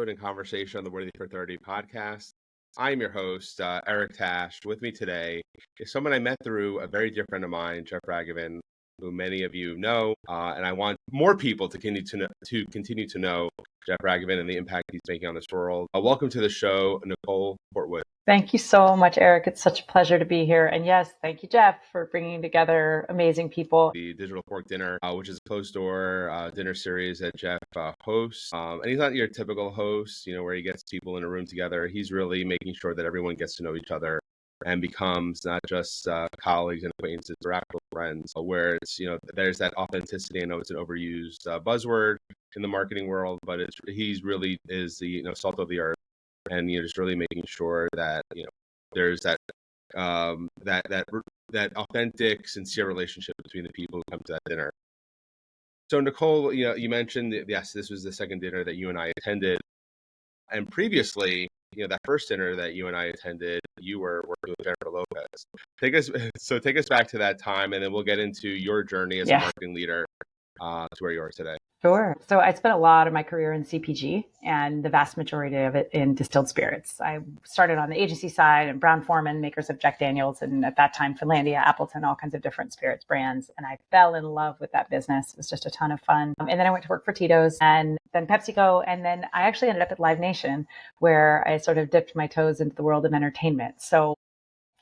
and conversation on the Worthy for 30 podcast. I'm your host, Eric Tash. With me today is someone I met through a very dear friend of mine, Jeff Ragavan, who many of you know, and I want more people to continue to know Jeff Ragavan and the impact he's making on this world. Welcome to the show, Nicole Portwood. Thank you so much, Eric. It's such a pleasure to be here. And yes, thank you, Jeff, for bringing together amazing people. The Digital Fork Dinner, which is a closed-door dinner series that Jeff hosts. And he's not your typical host, where he gets people in a room together. He's really making sure that everyone gets to know each other and becomes not just colleagues and acquaintances or actual friends, where it's, there's that authenticity. I know it's an overused buzzword in the marketing world, but he's really is the salt of the earth. And just really making sure that there's that that authentic, sincere relationship between the people who come to that dinner. So Nicole, you mentioned yes, this was the second dinner that you and I attended, and previously, that first dinner that you and I attended, you were working with Jennifer Lopez. Take us back to that time, and then we'll get into your journey as a marketing leader to where you are today. Sure. So I spent a lot of my career in CPG and the vast majority of it in distilled spirits. I started on the agency side and Brown-Forman, makers of Jack Daniels, and at that time, Finlandia, Appleton, all kinds of different spirits brands. And I fell in love with that business. It was just a ton of fun. And then I went to work for Tito's and then PepsiCo. And then I actually ended up at Live Nation, where I sort of dipped my toes into the world of entertainment. So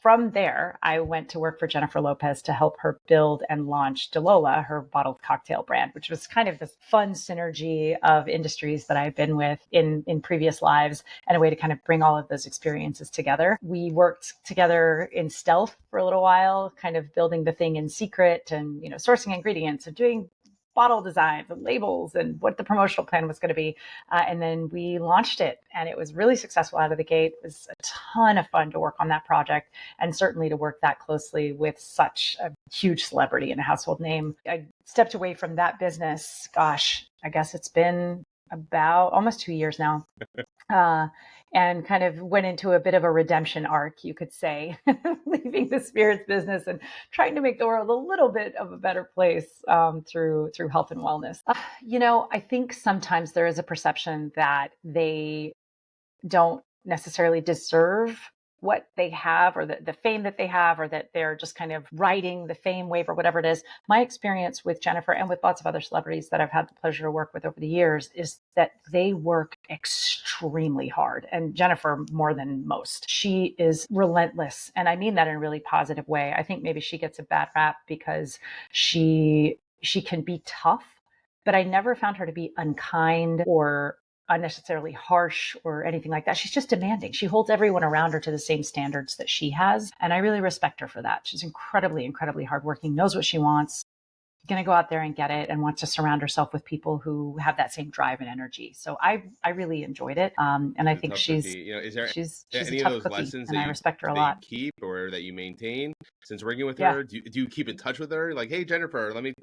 from there, I went to work for Jennifer Lopez to help her build and launch DeLola, her bottled cocktail brand, which was kind of this fun synergy of industries that I've been with in previous lives and a way to kind of bring all of those experiences together. We worked together in stealth for a little while, kind of building the thing in secret and, sourcing ingredients and doing bottle designs and labels and what the promotional plan was going to be. And then we launched it and it was really successful out of the gate. It was a ton of fun to work on that project and certainly to work that closely with such a huge celebrity and a household name. I stepped away from that business. Gosh, I guess it's been about almost 2 years now. And kind of went into a bit of a redemption arc, you could say, leaving the spirits business and trying to make the world a little bit of a better place through health and wellness. I think sometimes there is a perception that they don't necessarily deserve what they have or the fame that they have, or that they're just kind of riding the fame wave or whatever it is. My experience with Jennifer and with lots of other celebrities that I've had the pleasure to work with over the years is that they work extremely hard, and Jennifer more than most. She is relentless, and I mean that in a really positive way. I think maybe she gets a bad rap because she can be tough, but I never found her to be unkind or unnecessarily harsh or anything like that. She's just demanding. She holds everyone around her to the same standards that she has. And I really respect her for that. She's incredibly, incredibly hardworking, knows what she wants, going to go out there and get it, and wants to surround herself with people who have that same drive and energy. So I really enjoyed it. And I think she's any a of tough those cookie, lessons and that I respect her a that lot. you keep or that you maintain since working with her? Do you keep in touch with her? Like, hey, Jennifer, let me...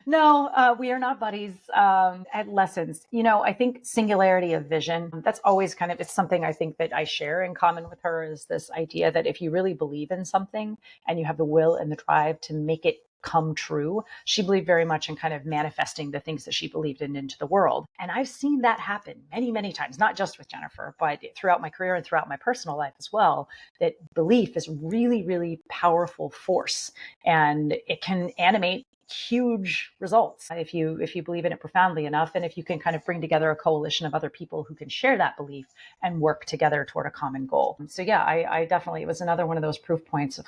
No, we are not buddies at lessons. I think singularity of vision, that's always it's something I think that I share in common with her, is this idea that if you really believe in something and you have the will and the drive to make it come true, she believed very much in kind of manifesting the things that she believed in into the world. And I've seen that happen many, many times, not just with Jennifer, but throughout my career and throughout my personal life as well, that belief is really, really powerful force, and it can animate huge results if you believe in it profoundly enough, and if you can kind of bring together a coalition of other people who can share that belief and work together toward a common goal. So yeah, I definitely, it was another one of those proof points of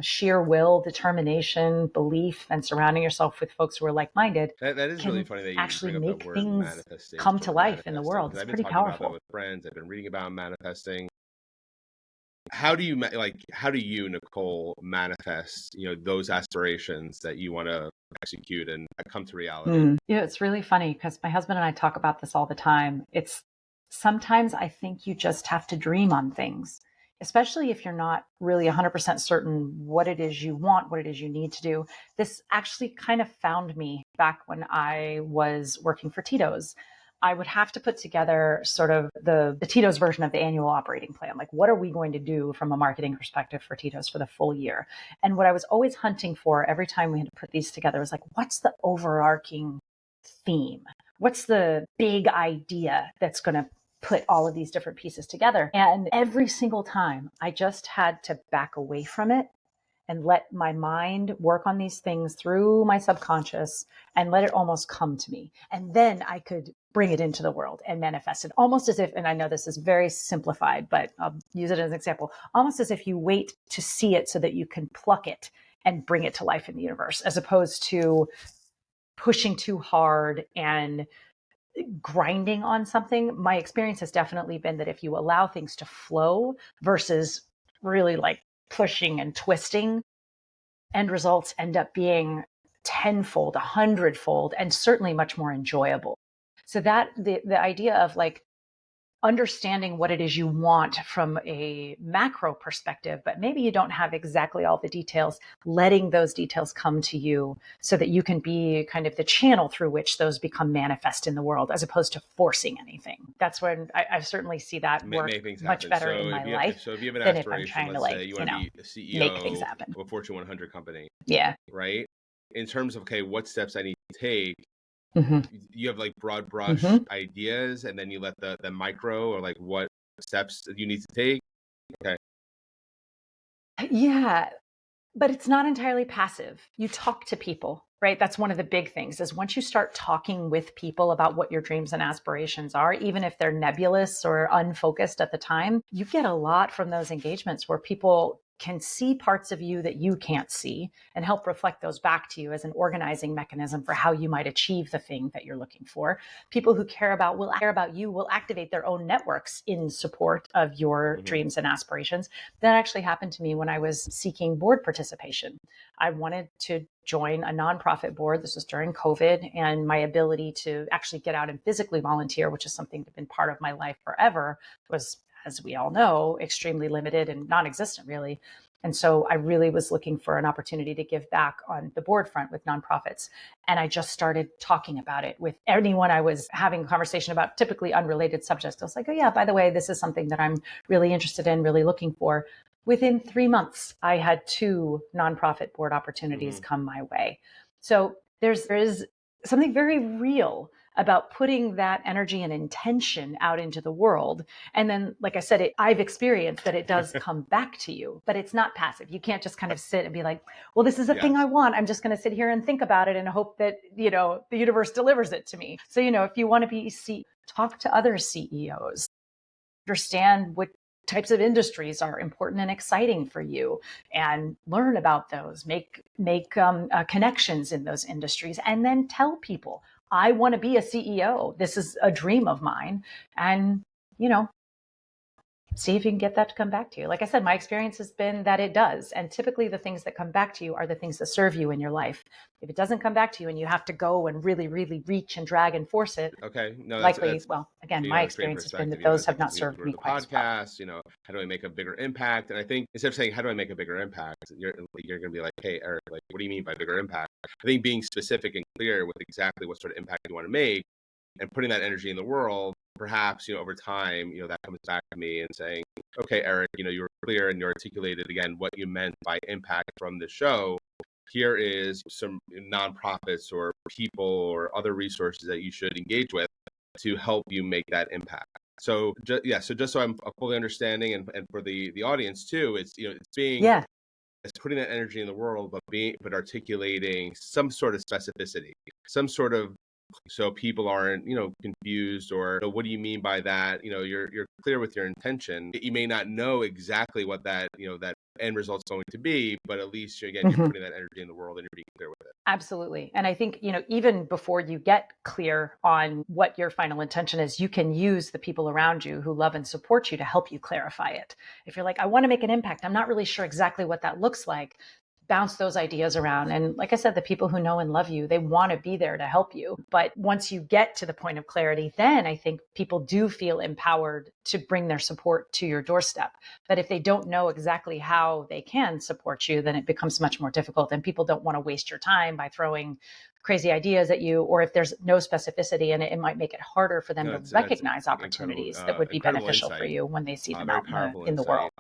sheer will, determination, belief, and surrounding yourself with folks who are like-minded. That is really funny that you actually bring up make that word, things manifesting, come to life in the world. It's pretty powerful. About that with friends. I've been reading about manifesting. How do you Nicole, manifest those aspirations that you want to execute and come to reality? It's really funny because my husband and I talk about this all the time. It's sometimes I think you just have to dream on things, especially if you're not really 100% certain what it is you want, what it is you need to do. This actually kind of found me back when I was working for Tito's. I would have to put together sort of the Tito's version of the annual operating plan. Like, what are we going to do from a marketing perspective for Tito's for the full year? And what I was always hunting for every time we had to put these together was like, what's the overarching theme? What's the big idea that's going to put all of these different pieces together? And every single time I just had to back away from it and let my mind work on these things through my subconscious and let it almost come to me. And then I could bring it into the world and manifest it almost as if, and I know this is very simplified, but I'll use it as an example, almost as if you wait to see it so that you can pluck it and bring it to life in the universe, as opposed to pushing too hard and grinding on something. My experience has definitely been that if you allow things to flow versus really like pushing and twisting, end results end up being tenfold, 100-fold, and certainly much more enjoyable. So that the idea of like understanding what it is you want from a macro perspective, but maybe you don't have exactly all the details, letting those details come to you so that you can be kind of the channel through which those become manifest in the world, as opposed to forcing anything. That's when I certainly see that work Make things much happen. better in So my life if you have an than if I'm aspiration, trying to let's like, say you want to be the make things CEO happen. of a Fortune 100 company, Yeah. right? In terms of, okay, what steps I need to take, Mm-hmm. you have like broad brush Mm-hmm. ideas, and then you let the micro, or like what steps you need to take. Okay. Yeah, but it's not entirely passive. You talk to people, right? That's one of the big things is once you start talking with people about what your dreams and aspirations are, even if they're nebulous or unfocused at the time, you get a lot from those engagements where people can see parts of you that you can't see and help reflect those back to you as an organizing mechanism for how you might achieve the thing that you're looking for. People who care about you will activate their own networks in support of your dreams and aspirations. That actually happened to me when I was seeking board participation. I wanted to join a nonprofit board. This was during COVID, and my ability to actually get out and physically volunteer, which is something that's been part of my life forever, was, as we all know, extremely limited and non-existent, really. And so I really was looking for an opportunity to give back on the board front with nonprofits. And I just started talking about it with anyone I was having a conversation about, typically unrelated subjects. I was like, oh, yeah, by the way, this is something that I'm really interested in, really looking for. Within 3 months, I had 2 nonprofit board opportunities come my way. So there is something very real about putting that energy and intention out into the world. And then, like I said, I've experienced that it does come back to you, but it's not passive. You can't just kind of sit and be like, well, this is a thing I want. I'm just going to sit here and think about it and hope that, the universe delivers it to me. So, if you want to be talk to other CEOs, understand what types of industries are important and exciting for you, and learn about those, make connections in those industries, and then tell people, I want to be a CEO, this is a dream of mine. And see if you can get that to come back to you. Like I said, my experience has been that it does. And typically the things that come back to you are the things that serve you in your life. If it doesn't come back to you and you have to go and really, really reach and drag and force it, Okay. No, likely, well, again, my that's great experience has been perspective. that those It's like have not served we're me the quite as well. podcast. How do I make a bigger impact? And I think instead of saying how do I make a bigger impact, you're going to be like, hey, Eric, like, what do you mean by bigger impact? I think being specific and clear with exactly what sort of impact you want to make, and putting that energy in the world, perhaps over time, that comes back to me and saying, okay, Eric, you were clear and you articulated again what you meant by impact from the show. Here is some nonprofits or people or other resources that you should engage with to help you make that impact. So just so I'm fully understanding, and for the audience too, it's it's putting that energy in the world, but articulating some sort of specificity, some sort of, so people aren't confused, or what do you mean by that. You're clear with your intention. You may not know exactly what that that end result's going to be, but at least again you're putting that energy in the world and you're being clear with it. Absolutely. And I think, even before you get clear on what your final intention is, you can use the people around you who love and support you to help you clarify it. If you're like, I want to make an impact, I'm not really sure exactly what that looks like, bounce those ideas around. And like I said, the people who know and love you, they want to be there to help you. But once you get to the point of clarity, then I think people do feel empowered to bring their support to your doorstep. But if they don't know exactly how they can support you, then it becomes much more difficult. And people don't want to waste your time by throwing crazy ideas at you, or if there's no specificity in it, it might make it harder for them to recognize opportunities that would be beneficial for you when they see them very out powerful in the world.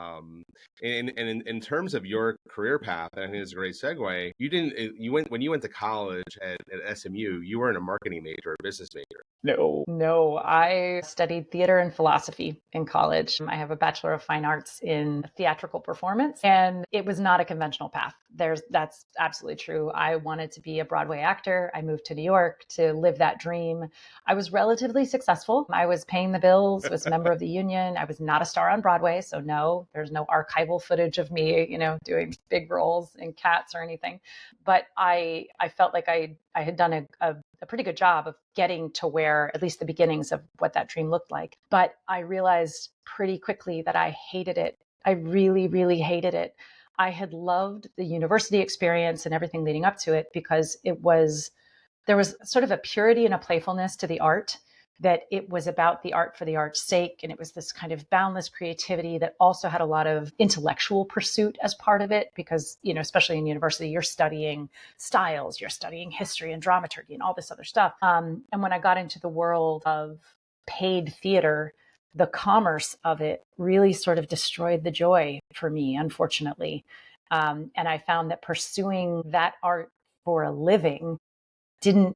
And in terms of your career path, I think it's a great segue. You went to college at SMU. You weren't a marketing major or a business major. No. I studied theater and philosophy in college. I have a Bachelor of Fine Arts in theatrical performance, and it was not a conventional path. That's absolutely true. I wanted to be a Broadway actor. I moved to New York to live that dream. I was relatively successful. I was paying the bills, was a member of the union. I was not a star on Broadway, so no, there's no archival footage of me, doing big roles in Cats or anything. But I felt like I had done a pretty good job of getting to where at least the beginnings of what that dream looked like. But I realized pretty quickly that I hated it. I really, really hated it. I had loved the university experience and everything leading up to it because there was sort of a purity and a playfulness to the art, that it was about the art for the art's sake. And it was this kind of boundless creativity that also had a lot of intellectual pursuit as part of it, because, especially in university, you're studying styles, you're studying history and dramaturgy and all this other stuff. And when I got into the world of paid theater, the commerce of it really sort of destroyed the joy for me, unfortunately. And I found that pursuing that art for a living didn't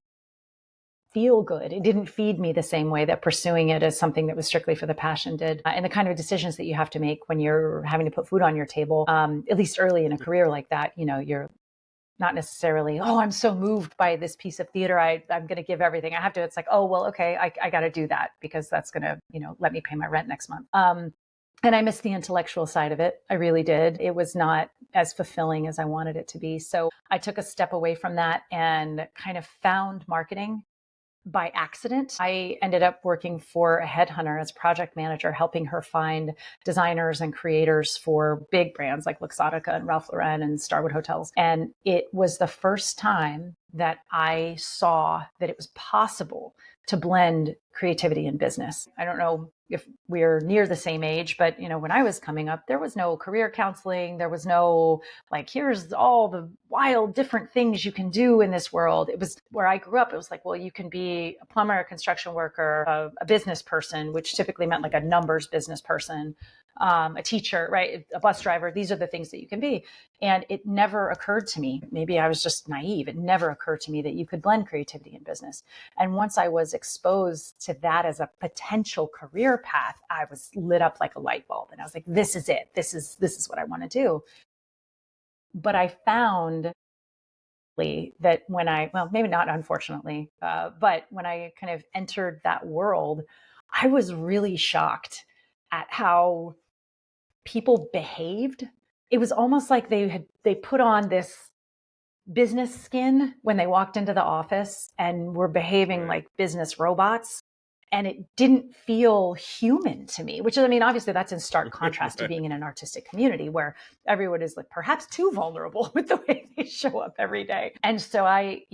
feel good. It didn't feed me the same way that pursuing it as something that was strictly for the passion did. And the kind of decisions that you have to make when you're having to put food on your table, at least early in a career like that, you're not necessarily, oh, I'm so moved by this piece of theater, I'm going to give everything. I have to. It's like, oh, well, okay, I got to do that because that's going to, let me pay my rent next month. And I missed the intellectual side of it. I really did. It was not as fulfilling as I wanted it to be. So I took a step away from that and kind of found marketing by accident. I ended up working for a headhunter as project manager, helping her find designers and creators for big brands like Luxottica and Ralph Lauren and Starwood Hotels. And it was the first time that I saw that it was possible to blend creativity and business. I don't know if we're near the same age, but when I was coming up, there was no career counseling. There was no here's all the wild different things you can do in this world. It was where I grew up. It was like, well, you can be a plumber, a construction worker, a business person, which typically meant like a numbers business person, a teacher, right? A bus driver. These are the things that you can be. And it never occurred to me, maybe I was just naive. It never occurred to me that you could blend creativity and business. And once I was exposed to that as a potential career path, I was lit up like a light bulb. And I was like, this is it. This is what I want to do. But I found that when maybe not unfortunately, but when I kind of entered that world, I was really shocked at how people behaved. It was almost like they put on this business skin when they walked into the office and were behaving like business robots. And it didn't feel human to me, which is, obviously that's in stark contrast to being in an artistic community where everyone is like perhaps too vulnerable with the way they show up every day. And so I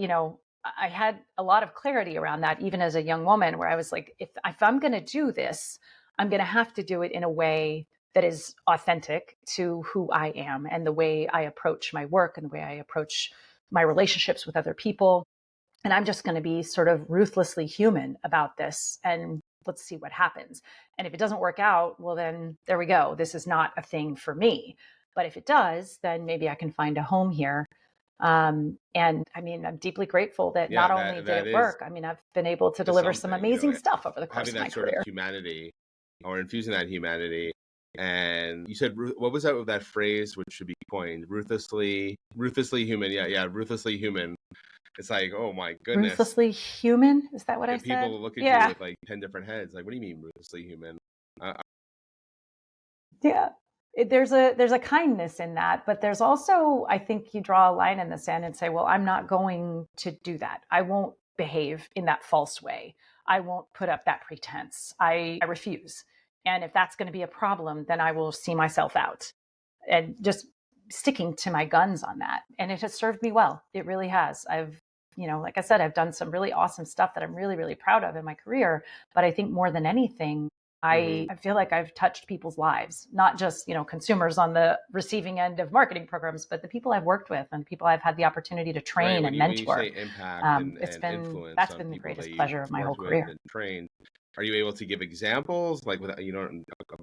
had a lot of clarity around that, even as a young woman, where I was like, if I'm going to do this, I'm going to have to do it in a way that is authentic to who I am and the way I approach my work and the way I approach my relationships with other people. And I'm just going to be sort of ruthlessly human about this. And let's see what happens. And if it doesn't work out, well, then there we go. This is not a thing for me. But if it does, then maybe I can find a home here. And I'm deeply grateful that not only did it work, I've been able to deliver some amazing stuff over the course of my career. Having that sort of humanity or infusing that humanity. And you said, what was that phrase, which should be coined? Ruthlessly human. Yeah, ruthlessly human. It's like, oh my goodness. Ruthlessly human? Is that what I said? People look at you with like 10 different heads. Like, what do you mean ruthlessly human? Yeah. There's a kindness in that, but there's also, I think you draw a line in the sand and say, well, I'm not going to do that. I won't behave in that false way. I won't put up that pretense. I refuse. And if that's going to be a problem, then I will see myself out. And just sticking to my guns on that. And it has served me well. It really has. Like I said, I've done some really awesome stuff that I'm really, really proud of in my career. But I think more than anything, I feel like I've touched people's lives, not just, consumers on the receiving end of marketing programs, but the people I've worked with and the people I've had the opportunity to train and mentor. When you say impact that's influence been the greatest pleasure of my whole career. Trained. Are you able to give examples, like without,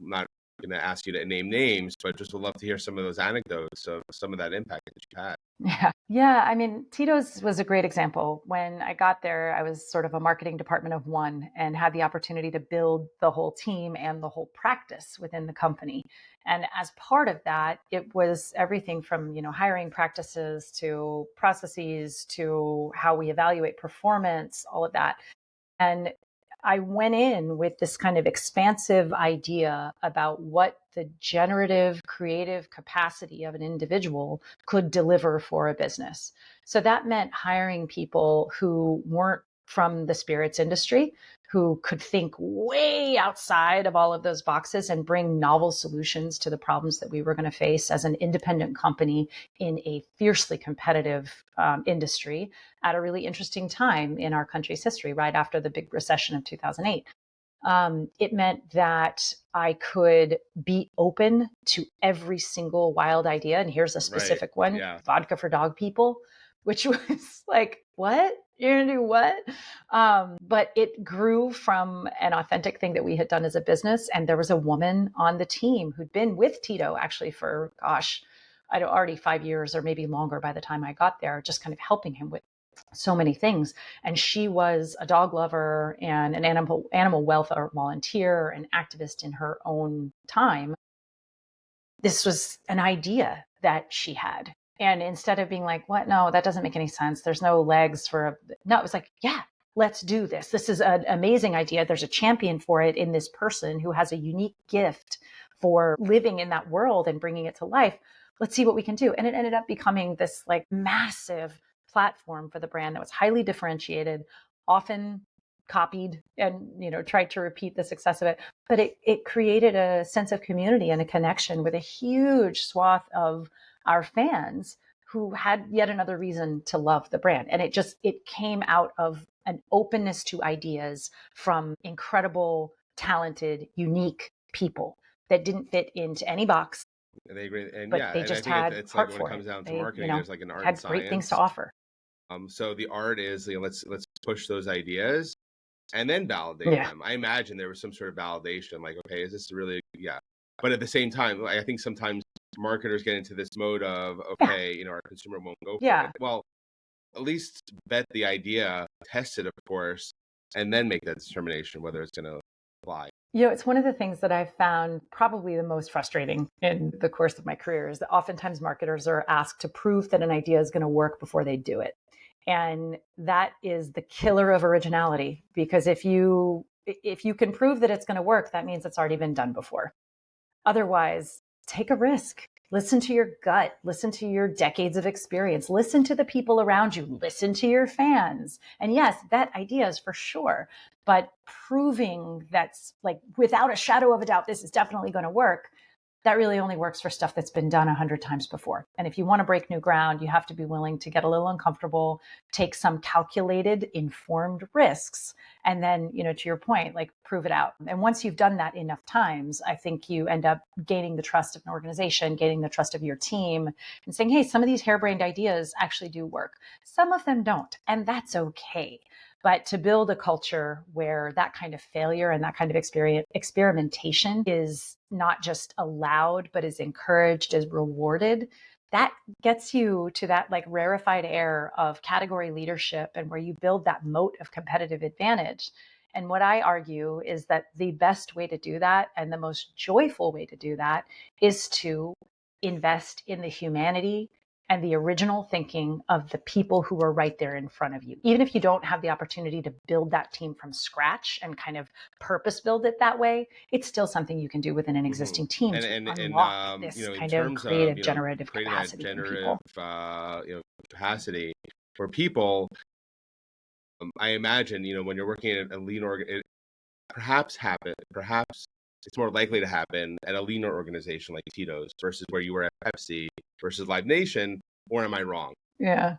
not going to ask you to name names, but just would love to hear some of those anecdotes of some of that impact that you've had. Yeah. Yeah. I mean, Tito's was a great example. When I got there, I was sort of a marketing department of one and had the opportunity to build the whole team and the whole practice within the company. And as part of that, it was everything from, hiring practices to processes to how we evaluate performance, all of that. And I went in with this kind of expansive idea about what the generative creative capacity of an individual could deliver for a business. So that meant hiring people who weren't from the spirits industry, who could think way outside of all of those boxes and bring novel solutions to the problems that we were going to face as an independent company in a fiercely competitive industry at a really interesting time in our country's history, right after the big recession of 2008. It meant that I could be open to every single wild idea. And here's a Right. specific one: Yeah. vodka for dog people, which was like, what? You're going to do what? But it grew from an authentic thing that we had done as a business. And there was a woman on the team who'd been with Tito actually for, I don't already 5 years or maybe longer by the time I got there, just kind of helping him with so many things. And she was a dog lover and an animal welfare volunteer and activist in her own time. This was an idea that she had. And instead of being like, what? No, that doesn't make any sense. There's no legs for no, it was like, yeah, let's do this. This is an amazing idea. There's a champion for it in this person who has a unique gift for living in that world and bringing it to life. Let's see what we can do. And it ended up becoming this like massive platform for the brand that was highly differentiated, often copied and tried to repeat the success of it, but it created a sense of community and a connection with a huge swath of our fans who had yet another reason to love the brand. And it came out of an openness to ideas from incredible, talented, unique people that didn't fit into any box, And they agree. And but yeah, they and I just think had it's like heart when it for comes it. down to They, marketing, there's like an art and had great things to science. offer. So the art is, let's push those ideas and then validate Yeah. them. I imagine there was some sort of validation, like, okay, is this really, yeah. But at the same time, I think sometimes marketers get into this mode of, Yeah. okay, our consumer won't go for Yeah. it. Well, at least vet the idea, test it, of course, and then make that determination whether it's going to apply. It's one of the things that I've found probably the most frustrating in the course of my career is that oftentimes marketers are asked to prove that an idea is going to work before they do it. And that is the killer of originality, because if you can prove that it's going to work, that means it's already been done before. Otherwise, take a risk. Listen to your gut. Listen to your decades of experience. Listen to the people around you. Listen to your fans. And yes, vet ideas for sure. But proving that's like without a shadow of a doubt, this is definitely going to work, that really only works for stuff that's been done 100 times before. And if you want to break new ground, you have to be willing to get a little uncomfortable, take some calculated, informed risks, and then, to your point, like prove it out. And once you've done that enough times, I think you end up gaining the trust of an organization, gaining the trust of your team, and saying, hey, some of these harebrained ideas actually do work. Some of them don't, and that's okay. But to build a culture where that kind of failure and that kind of experimentation is not just allowed, but is encouraged, is rewarded, that gets you to that like rarefied air of category leadership and where you build that moat of competitive advantage. And what I argue is that the best way to do that and the most joyful way to do that is to invest in the humanity and the original thinking of the people who are right there in front of you. Even if you don't have the opportunity to build that team from scratch and kind of purpose build it that way, it's still something you can do within an existing team to unlock this In kind of terms of creative, generative creating that capacity in generative people. capacity for people, I imagine when you're working at a lean it perhaps it's more likely to happen at a leaner organization like Tito's versus where you were at Pepsi versus Live Nation, or am I wrong? Yeah.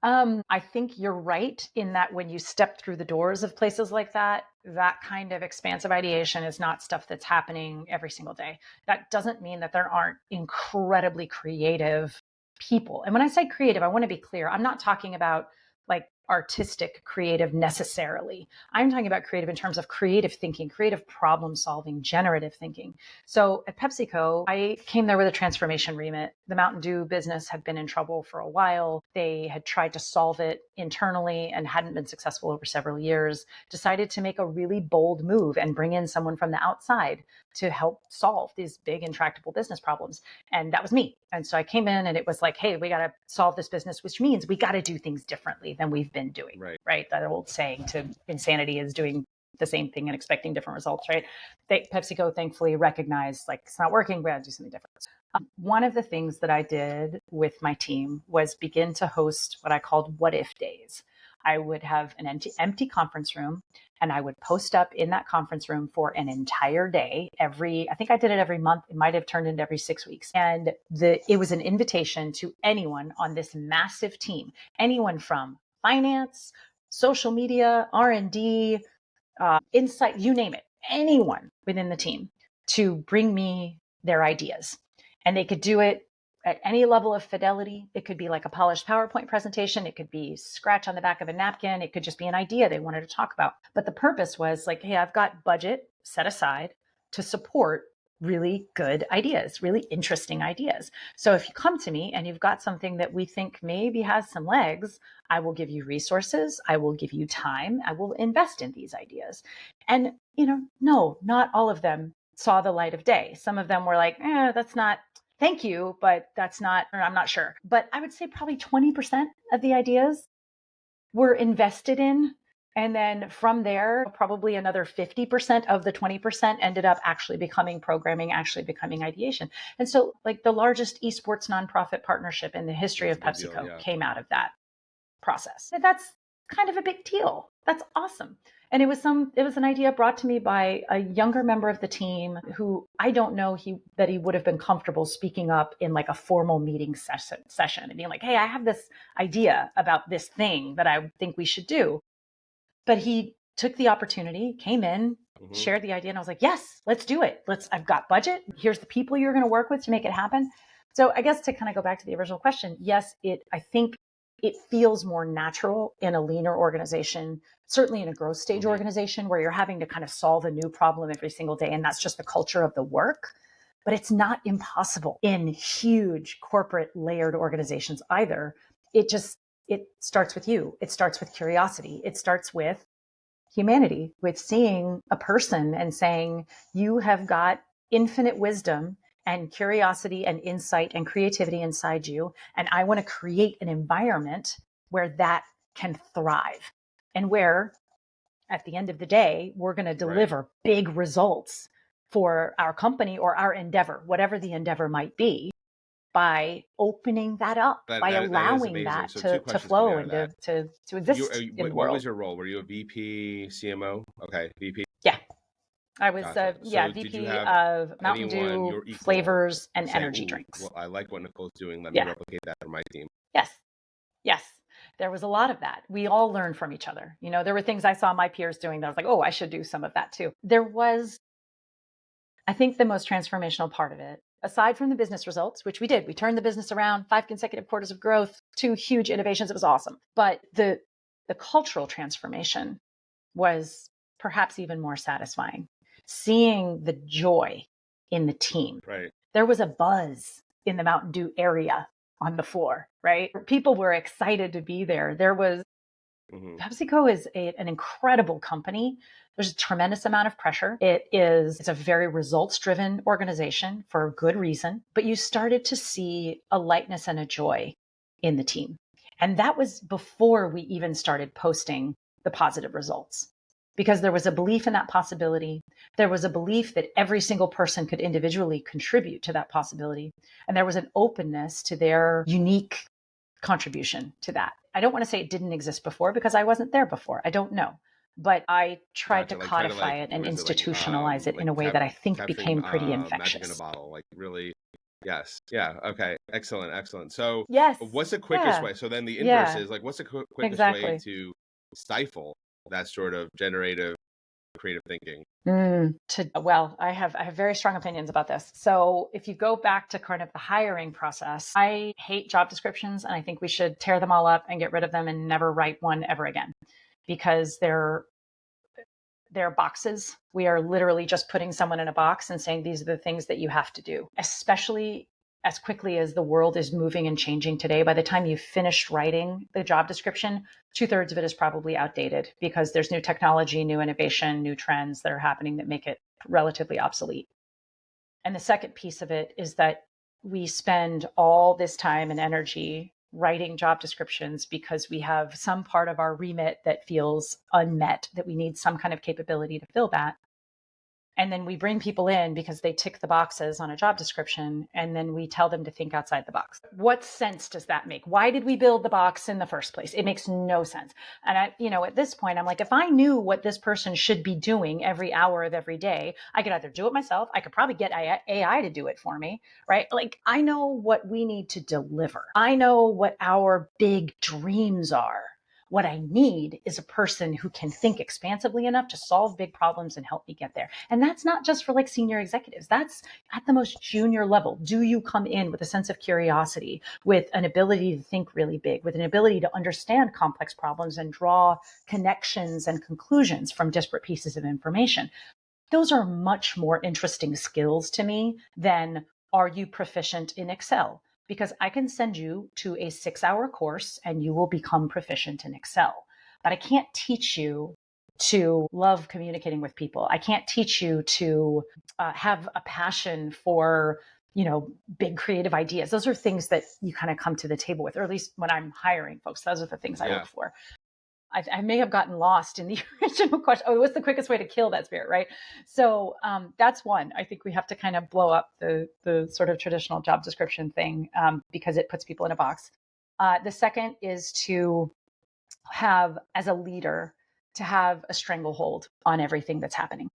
I think you're right in that when you step through the doors of places like that, that kind of expansive ideation is not stuff that's happening every single day. That doesn't mean that there aren't incredibly creative people. And when I say creative, I want to be clear. I'm not talking about like artistic creative necessarily. I'm talking about creative in terms of creative thinking, creative problem solving, generative thinking. So at PepsiCo, I came there with a transformation remit. The Mountain Dew business had been in trouble for a while. They had tried to solve it internally and hadn't been successful over several years. Decided to make a really bold move and bring in someone from the outside to help solve these big intractable business problems. And that was me. And so I came in and it was like, hey, we got to solve this business, which means we got to do things differently than we've been doing, right? That old saying to insanity is doing the same thing and expecting different results, right? PepsiCo thankfully recognized like it's not working, we got to do something different. One of the things that I did with my team was begin to host what I called what if days. I would have an empty conference room and I would post up in that conference room for an entire day. I think I did it every month. It might have turned into every 6 weeks. And it was an invitation to anyone on this massive team, anyone from finance, social media, R&D, insight, you name it, anyone within the team to bring me their ideas. And they could do it at any level of fidelity. It could be like a polished PowerPoint presentation. It could be scratch on the back of a napkin. It could just be an idea they wanted to talk about. But the purpose was like, hey, I've got budget set aside to support really good ideas, really interesting ideas. So if you come to me and you've got something that we think maybe has some legs, I will give you resources. I will give you time. I will invest in these ideas. And, no, not all of them saw the light of day. Some of them were like, that's not, thank you, but that's not, or I'm not sure. But I would say probably 20% of the ideas were invested in. And then from there, probably another 50% of the 20% ended up actually becoming programming, actually becoming ideation. And so like the largest esports nonprofit partnership in the history of PepsiCo came out of that process. And that's kind of a big deal. That's awesome. And it was an idea brought to me by a younger member of the team who I don't know that he would have been comfortable speaking up in like a formal meeting session and being like, hey, I have this idea about this thing that I think we should do. But he took the opportunity, came in, shared the idea, and I was like, yes, let's do it. I've got budget. Here's the people you're going to work with to make it happen. So I guess to kind of go back to the original question, yes, I think it feels more natural in a leaner organization, certainly in a growth stage organization where you're having to kind of solve a new problem every single day. And that's just the culture of the work. But it's not impossible in huge corporate layered organizations either. It starts with you. It starts with curiosity. It starts with humanity, with seeing a person and saying, you have got infinite wisdom and curiosity and insight and creativity inside you. And I want to create an environment where that can thrive and where at the end of the day, we're going to deliver big results for our company or our endeavor, whatever the endeavor might be, by opening that up, by allowing that to flow and to exist in the world. What was your role? Were you a VP, CMO? Okay, VP. Yeah. I was VP of Mountain Dew, flavors, and energy drinks. Well, I like what Nicole's doing. Let me replicate that for my team. Yes. There was a lot of that. We all learned from each other. There were things I saw my peers doing that I was like, oh, I should do some of that too. There was, I think, the most transformational part of it, aside from the business results, which we did. We turned the business around, 5 consecutive quarters of growth, 2 huge innovations. It was awesome. But the cultural transformation was perhaps even more satisfying. Seeing the joy in the team. Right. There was a buzz in the Mountain Dew area on the floor, right? People were excited to be there. There was PepsiCo is an incredible company. There's a tremendous amount of pressure. It's a very results-driven organization for good reason, but you started to see a lightness and a joy in the team. And that was before we even started posting the positive results, because there was a belief in that possibility. There was a belief that every single person could individually contribute to that possibility. And there was an openness to their unique contribution to that. I don't want to say it didn't exist before because I wasn't there before. I don't know. But I tried to codify it and institutionalize it in a way that I think became pretty infectious. Magic in a bottle, like really. Yes. Yeah. Okay. Excellent. So yes. What's the quickest way? So then the inverse is like, what's the quickest way to stifle that sort of generative creative thinking? Well, I have very strong opinions about this. So if you go back to kind of the hiring process, I hate job descriptions, and I think we should tear them all up and get rid of them and never write one ever again, because they're boxes. We are literally just putting someone in a box and saying these are the things that you have to do, especially as quickly as the world is moving and changing today. By the time you've finished writing the job description, 2/3 of it is probably outdated because there's new technology, new innovation, new trends that are happening that make it relatively obsolete. And the second piece of it is that we spend all this time and energy writing job descriptions because we have some part of our remit that feels unmet, that we need some kind of capability to fill that. And then we bring people in because they tick the boxes on a job description, and then we tell them to think outside the box. What sense does that make? Why did we build the box in the first place? It makes no sense. And at this point, I'm like, if I knew what this person should be doing every hour of every day, I could either do it myself. I could probably get AI to do it for me, right? Like, I know what we need to deliver. I know what our big dreams are. What I need is a person who can think expansively enough to solve big problems and help me get there. And that's not just for like senior executives. That's at the most junior level. Do you come in with a sense of curiosity, with an ability to think really big, with an ability to understand complex problems and draw connections and conclusions from disparate pieces of information? Those are much more interesting skills to me than, are you proficient in Excel? Because I can send you to a 6-hour course and you will become proficient in Excel. But I can't teach you to love communicating with people. I can't teach you to have a passion for, big creative ideas. Those are things that you kind of come to the table with, or at least when I'm hiring folks, those are the things I look for. I may have gotten lost in the original question. Oh, what's the quickest way to kill that spirit, right? So that's one. I think we have to kind of blow up the sort of traditional job description thing because it puts people in a box. The second is to have, as a leader, to have a stranglehold on everything that's happening.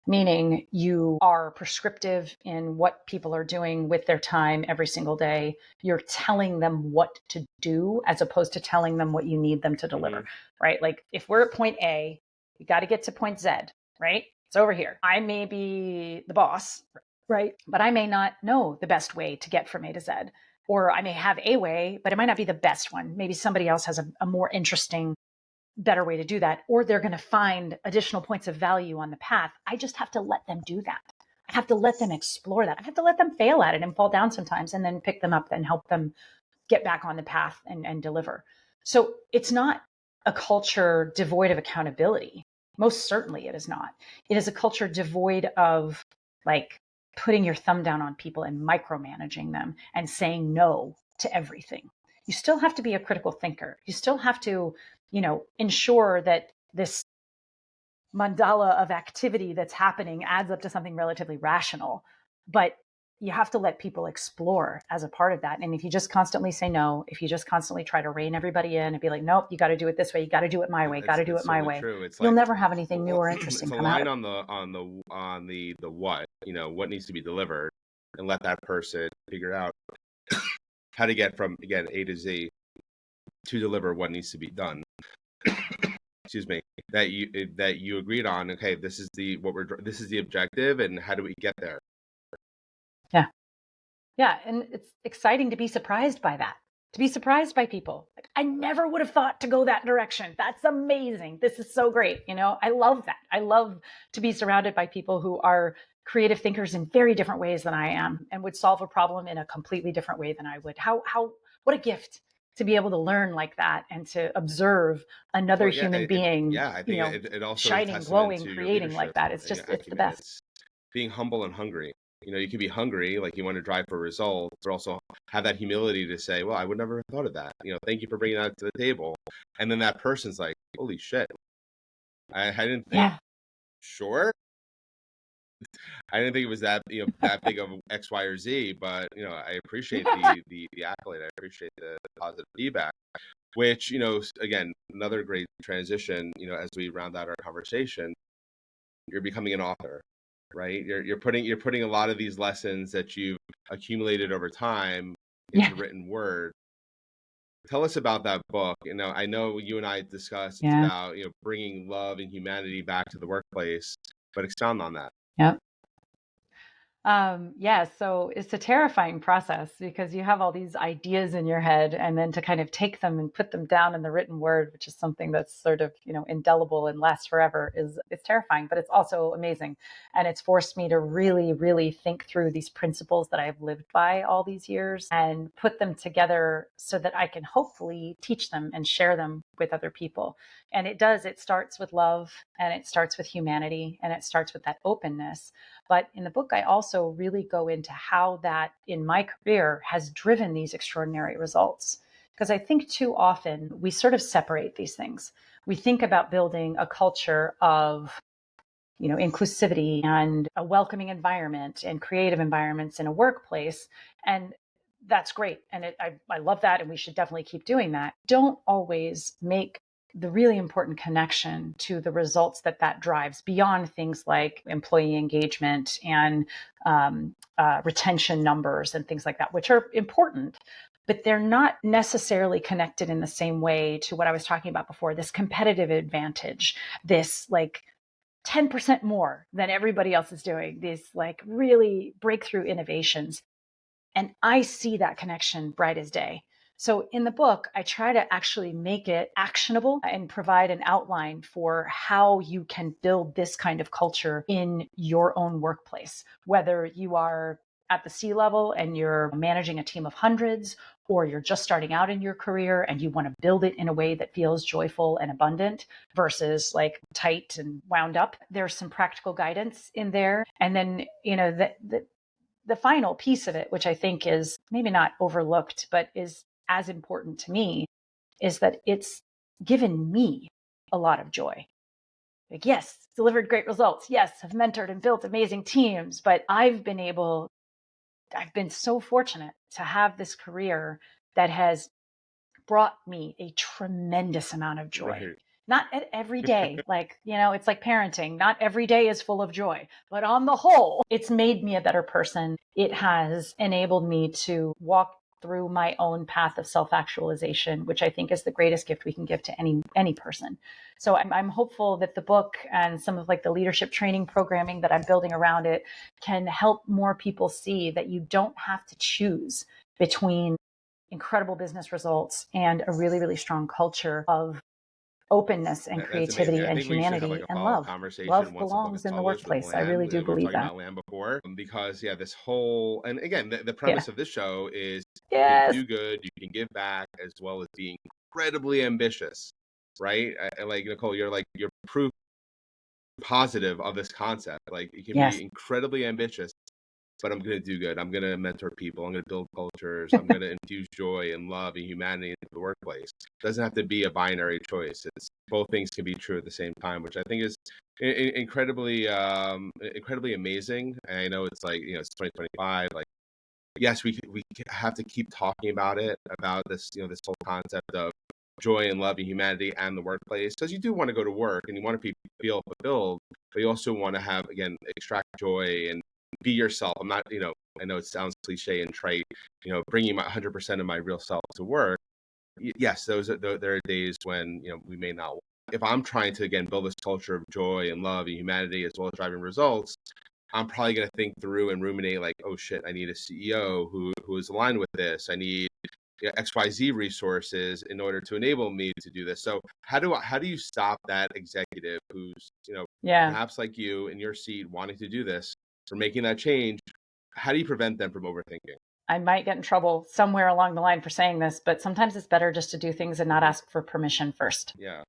Meaning you are prescriptive in what people are doing with their time every single day. You're telling them what to do as opposed to telling them what you need them to deliver, right? Like if we're at point A, we got to get to point Z, right? It's over here. I may be the boss, right? But I may not know the best way to get from A to Z. Or I may have a way, but it might not be the best one. Maybe somebody else has a more interesting, better way to do that, or they're going to find additional points of value on the path. I just have to let them do that. I have to let them explore that. I have to let them fail at it and fall down sometimes and then pick them up and help them get back on the path and deliver. So it's not a culture devoid of accountability. Most certainly it is not. It is a culture devoid of like putting your thumb down on people and micromanaging them and saying no to everything. You still have to be a critical thinker. You still have to, ensure that this mandala of activity that's happening adds up to something relatively rational. But you have to let people explore as a part of that. And if you just constantly say no, if you just constantly try to rein everybody in and be like, nope, you got to do it this way, you got to do it my way, got to do it my way, you'll never have anything new or interesting come out of it. on the what, what needs to be delivered, and let that person figure out how to get from, again, A to Z to deliver what needs to be done. Excuse me, that you agreed on. Okay, this is the objective, and how do we get there? Yeah, and it's exciting to be surprised by that. To be surprised by people. Like, I never would have thought to go that direction. That's amazing. This is so great. I love that. I love to be surrounded by people who are creative thinkers in very different ways than I am and would solve a problem in a completely different way than I would. What a gift to be able to learn like that and to observe another human being, I think it also shining, glowing, creating like that. It's just, it's the best. It's being humble and hungry. You can be hungry, like you want to drive for results, but also have that humility to say, well, I would never have thought of that. Thank you for bringing that to the table. And then that person's like, holy shit. I didn't think, sure. I didn't think it was that that big of X, Y, or Z, but I appreciate the accolade. I appreciate the positive feedback, which again, another great transition. As we round out our conversation, you're becoming an author, right? You're putting a lot of these lessons that you've accumulated over time into written word. Tell us about that book. I know you and I discussed it's Yeah. about, bringing love and humanity back to the workplace, but expound on that. Yep. Yeah, so it's a terrifying process because you have all these ideas in your head, and then to kind of take them and put them down in the written word, which is something that's sort of, indelible and lasts forever, is it's terrifying, but it's also amazing. And it's forced me to really, really think through these principles that I've lived by all these years and put them together so that I can hopefully teach them and share them with other people. And it starts with love, and it starts with humanity, and it starts with that openness. But in the book, I also really go into how that in my career has driven these extraordinary results. Because I think too often we sort of separate these things. We think about building a culture of inclusivity and a welcoming environment and creative environments in a workplace. And that's great. And I love that. And we should definitely keep doing that. Don't always make the really important connection to the results that drives beyond things like employee engagement and retention numbers and things like that, which are important, but they're not necessarily connected in the same way to what I was talking about before, this competitive advantage, this like 10% more than everybody else is doing, these like really breakthrough innovations. And I see that connection bright as day. So in the book, I try to actually make it actionable and provide an outline for how you can build this kind of culture in your own workplace, whether you are at the C level and you're managing a team of hundreds, or you're just starting out in your career and you want to build it in a way that feels joyful and abundant versus like tight and wound up. There's some practical guidance in there. And then, the final piece of it, which I think is maybe not overlooked, but is as important to me, is that it's given me a lot of joy. Like, yes, delivered great results. Yes, have mentored and built amazing teams, but I've been so fortunate to have this career that has brought me a tremendous amount of joy. Right. Not at every day, like, it's like parenting. Not every day is full of joy, but on the whole, it's made me a better person. It has enabled me to walk through my own path of self-actualization, which I think is the greatest gift we can give to any person. So I'm hopeful that the book and some of like the leadership training programming that I'm building around it can help more people see that you don't have to choose between incredible business results and a really, really strong culture of openness and That's amazing. creativity I and think we should have like humanity a and follow-up love. conversation Love once the book is belongs in the published with workplace. I land. really do We were believe talking that. about land before, because this whole, and again, the Yeah. premise of this show is you can Yes. do good, you can give back, as well as being incredibly ambitious, right? Like Nicole, you're proof positive of this concept. Like you can Yes. be incredibly ambitious, but I'm going to do good. I'm going to mentor people. I'm going to build cultures. I'm going to infuse joy and love and humanity into the workplace. It doesn't have to be a binary choice. It's both things can be true at the same time, which I think is incredibly amazing. And I know it's like, it's 2025. Like, yes, we have to keep talking about it, about this, this whole concept of joy and love and humanity and the workplace, because you do want to go to work and you want to feel fulfilled, but you also want to have, again, extract joy and be yourself. I'm not, I know it sounds cliche and trite, bringing my 100% of my real self to work. Yes, there are days when, we may not. If I'm trying to, again, build this culture of joy and love and humanity as well as driving results, I'm probably going to think through and ruminate like, oh shit, I need a CEO who is aligned with this. I need XYZ resources in order to enable me to do this. So how do you stop that executive who's, Yeah. perhaps like you in your seat wanting to do this, from making that change? How do you prevent them from overthinking? I might get in trouble somewhere along the line for saying this, but sometimes it's better just to do things and not ask for permission first. Yeah.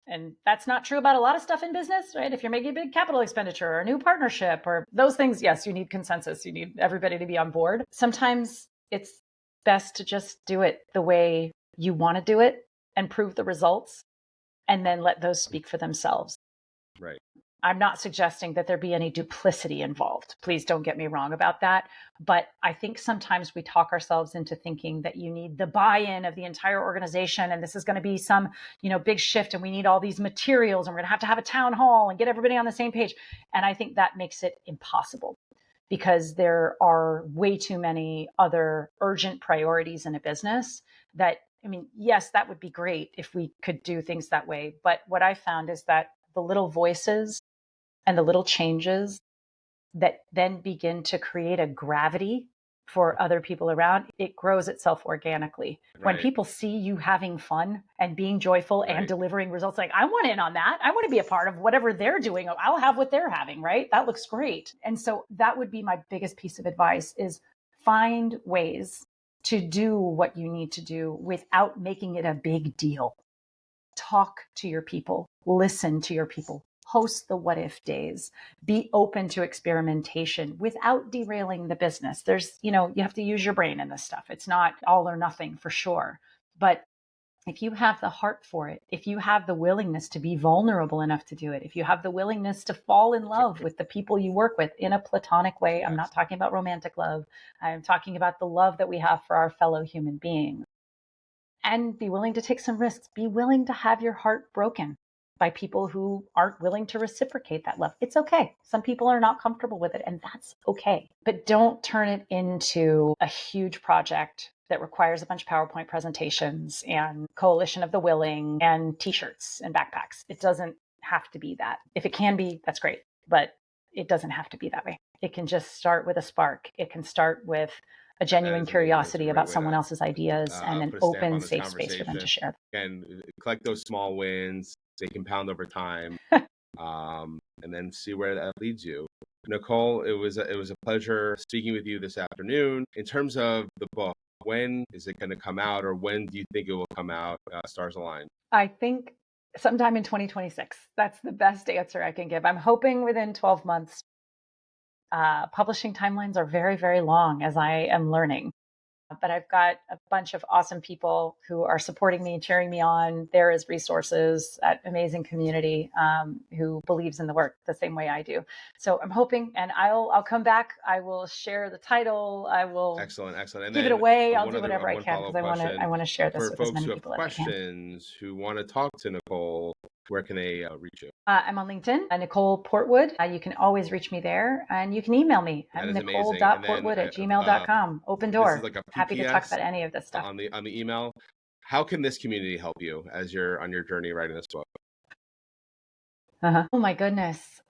And that's not true about a lot of stuff in business, right? If you're making a big capital expenditure or a new partnership or those things, yes, you need consensus. You need everybody to be on board. Sometimes it's best to just do it the way you want to do it and prove the results and then let those speak for themselves. Right. I'm not suggesting that there be any duplicity involved. Please don't get me wrong about that. But I think sometimes we talk ourselves into thinking that you need the buy-in of the entire organization. And this is going to be some, big shift. And we need all these materials. And we're going to have a town hall and get everybody on the same page. And I think that makes it impossible because there are way too many other urgent priorities in a business that I mean, yes, that would be great if we could do things that way. But what I found is that the little voices and the little changes that then begin to create a gravity for other people around, it grows itself organically. When Right. people see you having fun and being joyful and Right. delivering results, like, I want in on that. I want to be a part of whatever they're doing. I'll have what they're having, right? That looks great. And so that would be my biggest piece of advice is find ways to do what you need to do without making it a big deal. Talk to your people, listen to your people, host the what if days, be open to experimentation without derailing the business. There's, you have to use your brain in this stuff. It's not all or nothing for sure. But if you have the heart for it, if you have the willingness to be vulnerable enough to do it, if you have the willingness to fall in love with the people you work with in a platonic way, I'm not talking about romantic love. I'm talking about the love that we have for our fellow human beings. And be willing to take some risks. Be willing to have your heart broken by people who aren't willing to reciprocate that love. It's okay. Some people are not comfortable with it, and that's okay. But don't turn it into a huge project that requires a bunch of PowerPoint presentations and coalition of the willing and t-shirts and backpacks. It doesn't have to be that. If it can be, that's great, but it doesn't have to be that way. It can just start with a spark. It can start with a genuine curiosity about someone else's ideas and an open, safe space for them to share. And collect those small wins. They compound over time, and then see where that leads you. Nicole, it was a pleasure speaking with you this afternoon. In terms of the book, when is it going to come out, or when do you think it will come out? Stars align. I think sometime in 2026. That's the best answer I can give. I'm hoping within 12 months. Publishing timelines are very, very long, as I am learning. But I've got a bunch of awesome people who are supporting me, cheering me on. There is resources, that amazing community who believes in the work the same way I do. So I'm hoping, and I'll come back. I will share the title. I will excellent. And give it away. I'll do whatever I can because I want to share this with as many people as I can. For folks who have questions who want to talk to Nicole, where can they reach you? I'm on LinkedIn, Nicole Portwood. You can always reach me there, and you can email me at nicole.portwood@gmail.com. Open door. This is like a Happy to talk about any of this stuff. On the email. How can this community help you as you're on your journey writing this book? Oh my goodness.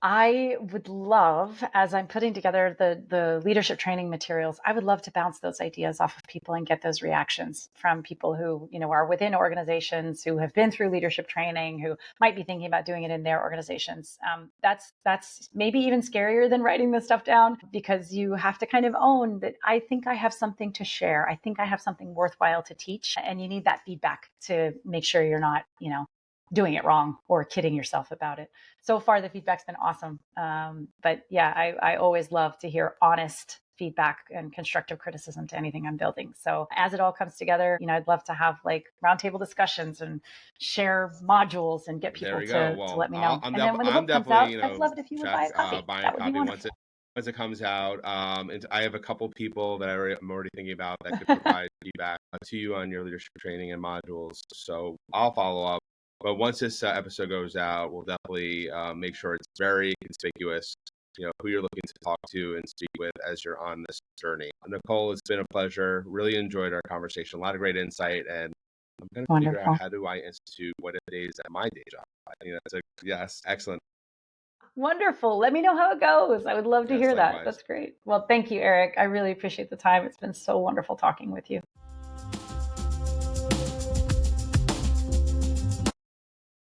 I would love, as I'm putting together the leadership training materials, I would love to bounce those ideas off of people and get those reactions from people who, are within organizations, who have been through leadership training, who might be thinking about doing it in their organizations. That's maybe even scarier than writing this stuff down, because you have to kind of own that I think I have something to share. I think I have something worthwhile to teach, and you need that feedback to make sure you're not, doing it wrong or kidding yourself about it. So far, the feedback's been awesome. But yeah, I always love to hear honest feedback and constructive criticism to anything I'm building. So as it all comes together, I'd love to have like roundtable discussions and share modules and get people to let me know. And then when the book comes out, I'd love it if you would buy a copy. That would be wonderful. Once it comes out, and I have a couple people that I'm already thinking about that could provide feedback to you on your leadership training and modules. So I'll follow up. But once this episode goes out, we'll definitely make sure it's very conspicuous, who you're looking to talk to and speak with as you're on this journey. Nicole, it's been a pleasure. Really enjoyed our conversation. A lot of great insight. And I'm going to figure out, how do I institute what if days at my day job? I think yes, excellent. Wonderful. Let me know how it goes. I would love to hear that. That's great. Well, thank you, Eric. I really appreciate the time. It's been so wonderful talking with you.